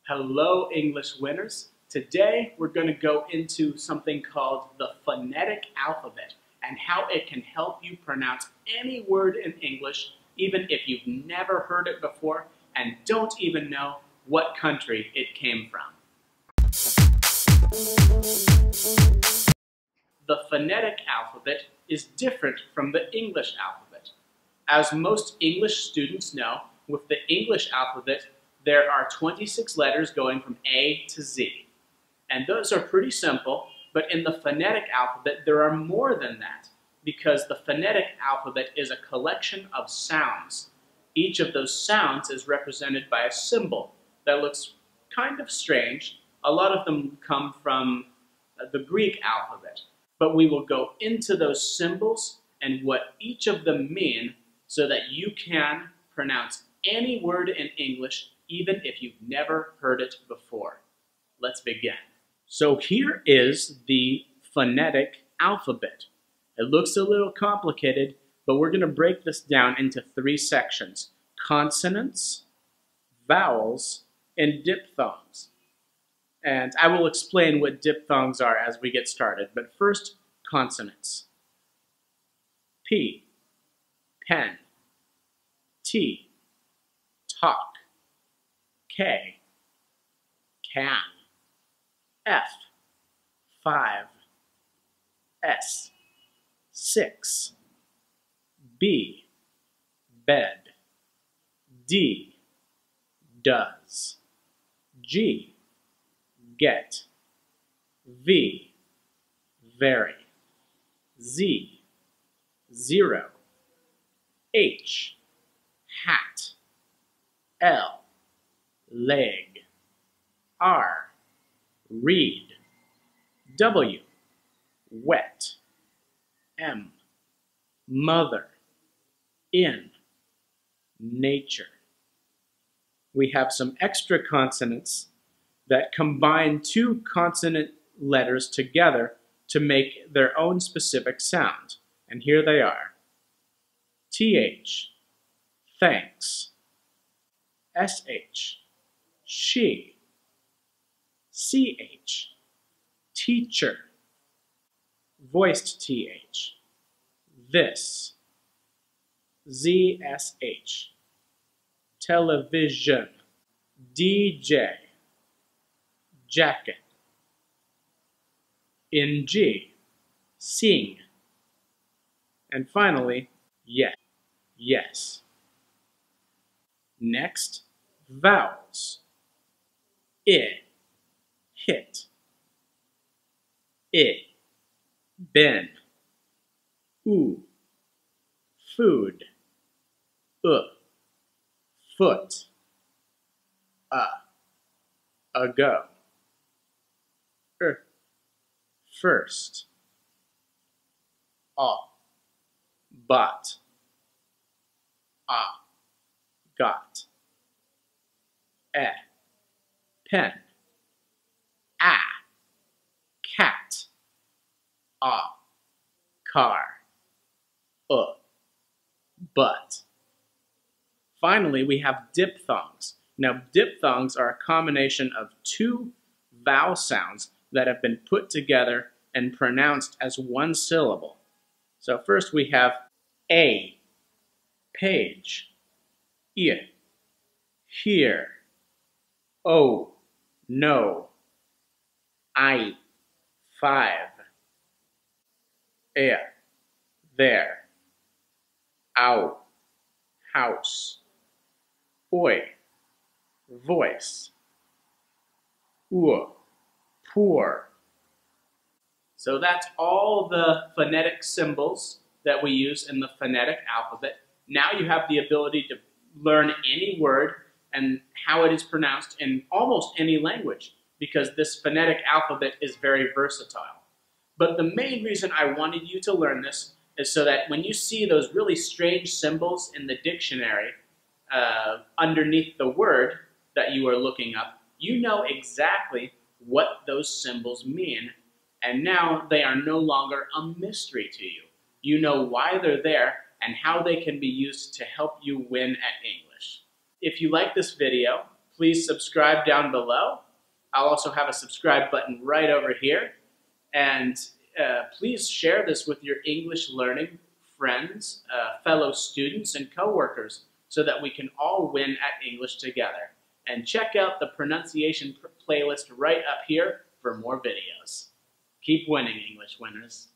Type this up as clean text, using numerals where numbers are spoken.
Hello, English winners. Today we're going to go into something called the phonetic alphabet and how it can help you pronounce any word in English, even if you've never heard it before and don't even know what country it came from. The phonetic alphabet is different from the English alphabet. As most English students know, with the English alphabet, there are 26 letters going from A to Z. And those are pretty simple, but in the phonetic alphabet, there are more than that, because the phonetic alphabet is a collection of sounds. Each of those sounds is represented by a symbol that looks kind of strange. A lot of them come from the Greek alphabet, but we will go into those symbols and what each of them mean so that you can pronounce any word in English even if you've never heard it before. Let's begin. So here is the phonetic alphabet. It looks a little complicated, but we're going to break this down into three sections: consonants, vowels, and diphthongs. And I will explain what diphthongs are as we get started, but first, consonants. P, pen, T, talk, K, can, F, 5, S, 6, B, bed, D, does, G, get, V, very, Z, 0, H, hat, L, leg, R, read, W, wet, M, mother, in, nature. We have some extra consonants that combine two consonant letters together to make their own specific sound. And here they are: TH, thanks, SH, she, CH, teacher, voiced TH, this, ZSH, television, DJ, jacket, in G, sing, and finally, yes. Next, vowels. I, hit, bin, food, foot, ago, first, bought, got, pen, cat, car, but. Finally, we have diphthongs. Now, diphthongs are a combination of two vowel sounds that have been put together and pronounced as one syllable. So first we have A, page, I, here, O, no, I, 5, there, ow, house, oi, voice, poor. So that's all the phonetic symbols that we use in the phonetic alphabet. Now you have the ability to learn any word and how it is pronounced in almost any language, because this phonetic alphabet is very versatile. But the main reason I wanted you to learn this is so that when you see those really strange symbols in the dictionary underneath the word that you are looking up, you know exactly what those symbols mean, and now they are no longer a mystery to you. You know why they're there and how they can be used to help you win at English. If you like this video, Please subscribe down below. I'll also have a subscribe button right over here. And please share this with your English learning friends, fellow students, and coworkers so that we can all win at English together. And check out the pronunciation playlist right up here for more videos. Keep winning, English winners.